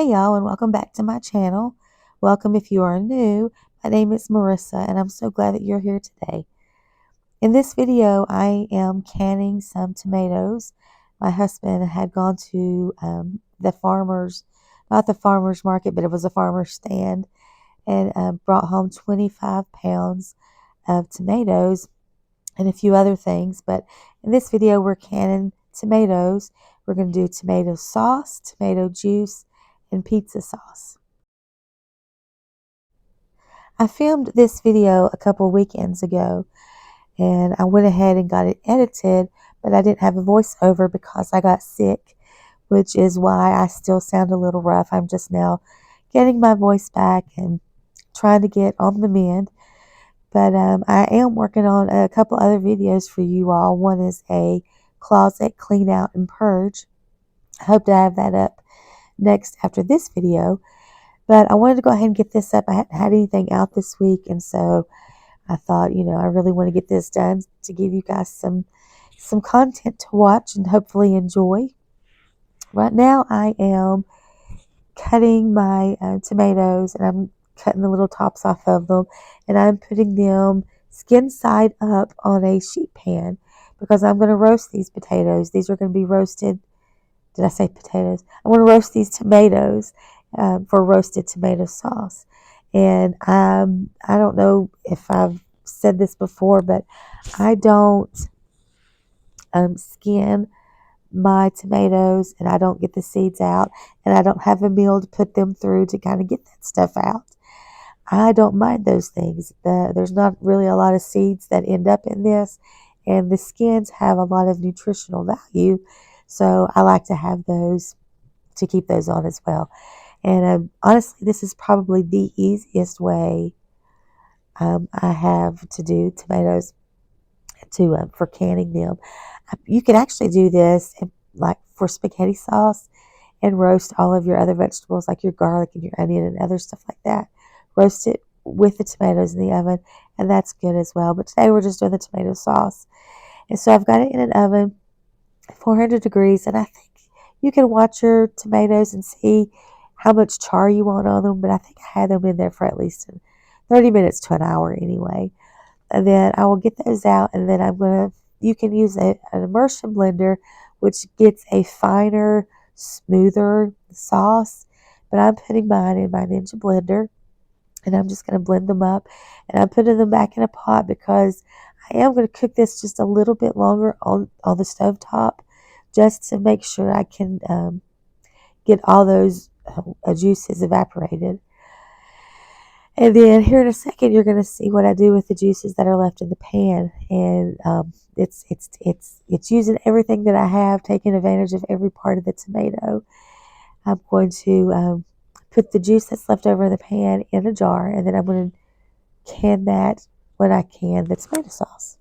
Hey y'all, and welcome back to my channel. Welcome if you are new. My name is Marissa, and I'm so glad that you're here today. In this video, I am canning some tomatoes. My husband had gone to the farmer's, not the farmer's market, but it was a farmer's stand, and brought home 25 pounds of tomatoes and a few other things. But in this video, we're canning tomatoes. We're going to do tomato sauce, tomato juice, and pizza sauce. I filmed this video a couple weekends ago, and I went ahead and got it edited, but I didn't have a voiceover because I got sick, which is why I still sound a little rough. I'm just now getting my voice back and trying to get on the mend. But I am working on a couple other videos for you all. One is a closet clean out and purge. I hope to have that up next after this video. But I wanted to go ahead and get this up. I hadn't had anything out this week, and so I thought, I really want to get this done to give you guys some content to watch and hopefully enjoy. Right now, I am cutting my tomatoes, and I'm cutting the little tops off of them, and I'm putting them skin side up on a sheet pan because I'm going to roast these potatoes. These are going to be roasted. Did I say potatoes? I'm going to roast these tomatoes for roasted tomato sauce. And I don't know if I've said this before, but I don't skin my tomatoes, and I don't get the seeds out, and I don't have a meal to put them through to kind of get that stuff out. I don't mind those things. There's not really a lot of seeds that end up in this, and the skins have a lot of nutritional value, so I like to have those to keep those on as well. And honestly, this is probably the easiest way I have to do tomatoes for canning them. You can actually do this like for spaghetti sauce and roast all of your other vegetables like your garlic and your onion and other stuff like that. Roast it with the tomatoes in the oven, and that's good as well. But today we're just doing the tomato sauce. And so I've got it in an oven, 400 degrees, and I think you can watch your tomatoes and see how much char you want on them, but I think I had them in there for at least 30 minutes to an hour anyway. And then I will get those out, and then you can use an immersion blender, which gets a finer, smoother sauce, but I'm putting mine in my Ninja blender, and I'm just going to blend them up, and I'm putting them back in a pot because I am going to cook this just a little bit longer on the stove top, just to make sure I can get all those juices evaporated. And then here in a second, you're going to see what I do with the juices that are left in the pan. And it's using everything that I have, taking advantage of every part of the tomato. I'm going to put the juice that's left over in the pan in a jar, and then I'm going to can that when I can the tomato sauce.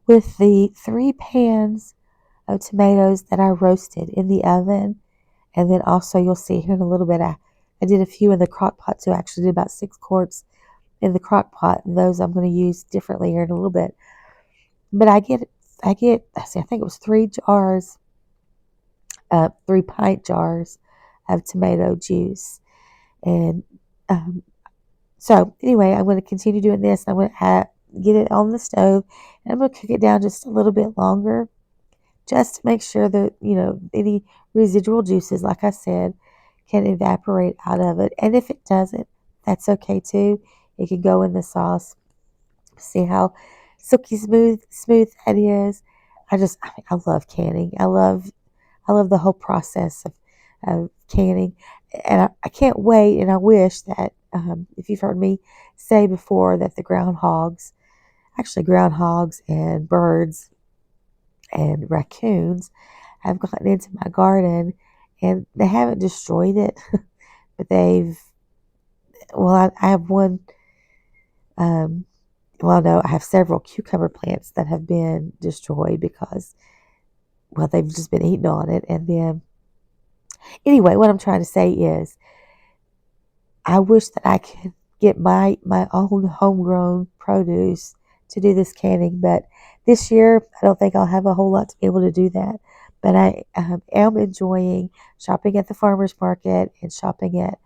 With the 3 pans of tomatoes that I roasted in the oven, and then also you'll see here in a little bit, I did a few in the crock pot too. I actually did about 6 quarts in the crock pot, and those I'm going to use differently here in a little bit. But I think it was 3 jars, 3 pint jars of tomato juice. And so anyway, I'm going to continue doing this. I'm going to get it on the stove, and I'm going to cook it down just a little bit longer, just to make sure that, any residual juices, like I said, can evaporate out of it. And if it doesn't, that's okay too. It can go in the sauce. See how silky smooth that is. I love canning. I love the whole process of canning, and I can't wait. And I wish that if you've heard me say before that the groundhogs and birds and raccoons have gotten into my garden, and they haven't destroyed it, but I have one, no, I have several cucumber plants that have been destroyed because, they've just been eating on it. And then Anyway, what I'm trying to say is I wish that I could get my own homegrown produce to do this canning, but this year I don't think I'll have a whole lot to be able to do that. But I am enjoying shopping at the farmers market and shopping at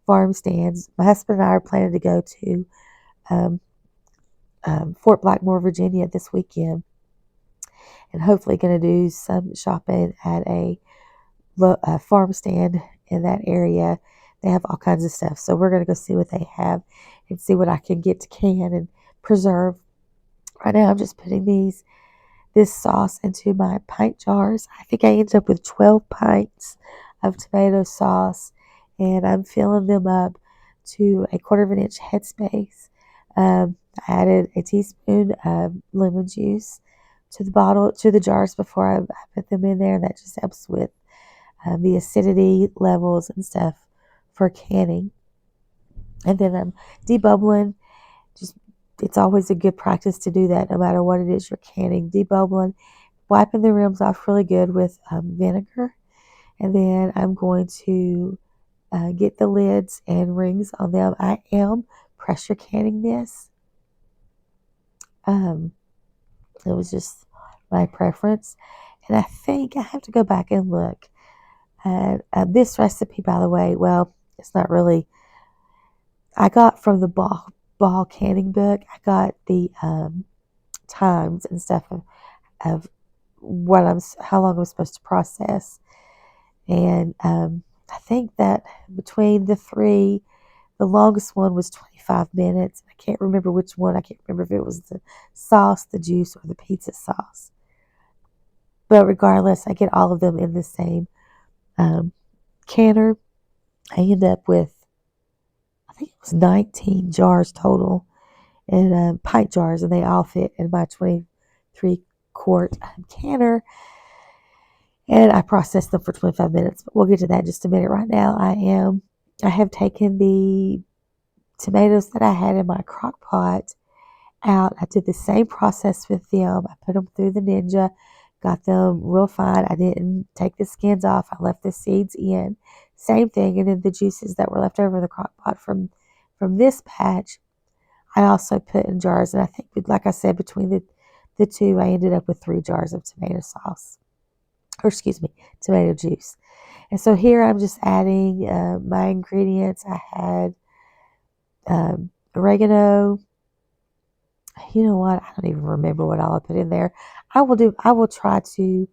farm stands. My husband and I are planning to go to um, Fort Blackmore, Virginia this weekend, and hopefully going to do some shopping at a farm stand in that area. They have all kinds of stuff. So we're going to go see what they have and see what I can get to can and preserve. Right now, I'm just putting this sauce into my pint jars. I think I ended up with 12 pints of tomato sauce, and I'm filling them up to a 1/4 inch headspace. I added a teaspoon of lemon juice to the jars before I put them in there. That just helps with the acidity levels and stuff for canning. And then I'm debubbling. Just it's always a good practice to do that, no matter what it is you're canning. Debubbling, wiping the rims off really good with vinegar, and then I'm going to get the lids and rings on them. I am pressure canning this. Um, it was just my preference, and I think I have to go back and look. This recipe, by the way, well, it's not really. I got from the ball canning book. I got the times and stuff of how long I'm supposed to process, and I think that between the three, the longest one was 25 minutes. I can't remember which one. I can't remember if it was the sauce, the juice, or the pizza sauce. But regardless, I get all of them in the same um, canner. I end up with, I think it was 19 jars total, and pint jars, and they all fit in my 23-quart canner. And I processed them for 25 minutes, but we'll get to that in just a minute. Right now, I have taken the tomatoes that I had in my crock pot out. I did the same process with them. I put them through the Ninja, got them real fine. I didn't take the skins off. I left the seeds in. Same thing. And then the juices that were left over in the crock pot from this batch, I also put in jars. And I think, like I said, between the two, I ended up with 3 jars of tomato sauce. Or excuse me, tomato juice. And so here I'm just adding my ingredients. I had oregano. You know what? I don't even remember what all I put in there. I will try to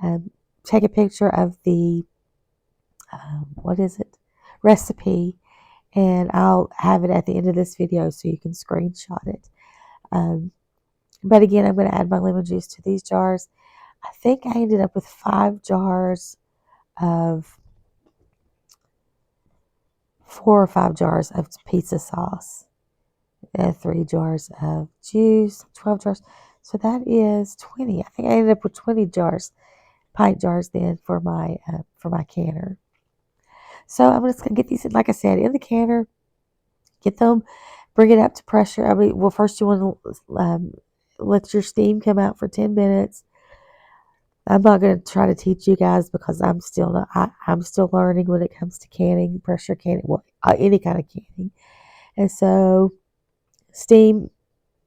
um, take a picture of the what is it recipe, and I'll have it at the end of this video so you can screenshot it. But again, I'm going to add my lemon juice to these jars. I think I ended up with 5 jars of 4 or 5 jars of pizza sauce, 3 jars of juice, 12 jars. So that is 20. I think I ended up with 20 jars, pint jars then for my canner. So I'm just gonna get these, like I said, in the canner, get them, bring it up to pressure. I mean, well, first you want to let your steam come out for 10 minutes. I'm not going to try to teach you guys because I'm still not. I'm still learning when it comes to canning, pressure canning, well, any kind of canning. And so, steam,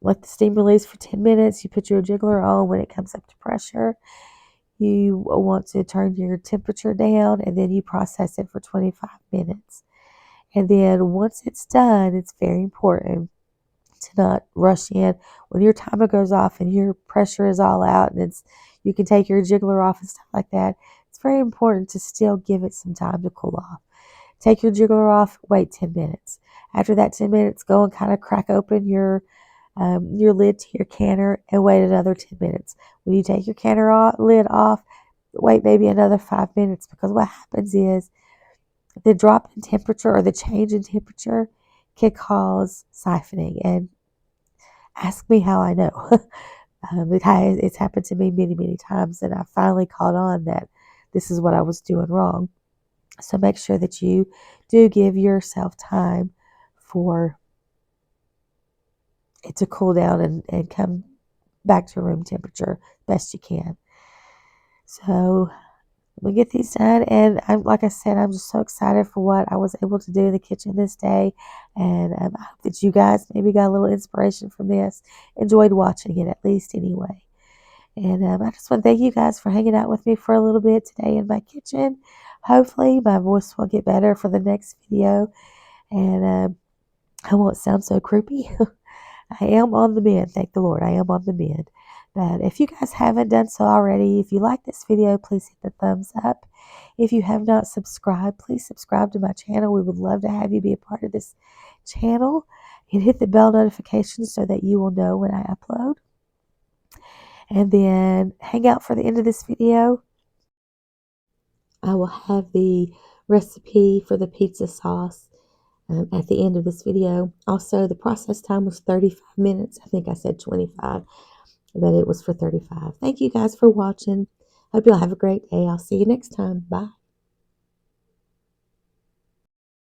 let the steam release for 10 minutes. You put your jiggler on when it comes up to pressure. You want to turn your temperature down, and then you process it for 25 minutes. And then once it's done, it's very important to not rush in. When your timer goes off and your pressure is all out, and you can take your jiggler off and stuff like that, it's very important to still give it some time to cool off. Take your jiggler off, wait 10 minutes. After that 10 minutes, go and kind of crack open your lid to your canner and wait another 10 minutes. When you take your lid off, wait maybe another 5 minutes, because what happens is the drop in temperature or the change in temperature can cause siphoning. And ask me how I know. It's happened to me many, many times, and I finally caught on that this is what I was doing wrong. So make sure that you do give yourself time for it to cool down and come back to room temperature best you can. So we'll get these done. And like I said, I'm just so excited for what I was able to do in the kitchen this day. And I hope that you guys maybe got a little inspiration from this, enjoyed watching it at least anyway. And I just want to thank you guys for hanging out with me for a little bit today in my kitchen. Hopefully my voice will get better for the next video, and I won't sound so croupy. I am on the mend, thank the Lord. I am on the mend. But if you guys haven't done so already, if you like this video, please hit the thumbs up. If you have not subscribed, please subscribe to my channel. We would love to have you be a part of this channel. And hit the bell notification so that you will know when I upload. And then hang out for the end of this video. I will have the recipe for the pizza sauce at the end of this video. Also, the process time was 35 minutes. I think I said 25, but it was for 35. Thank you guys for watching. Hope you'll have a great day. I'll see you next time. Bye.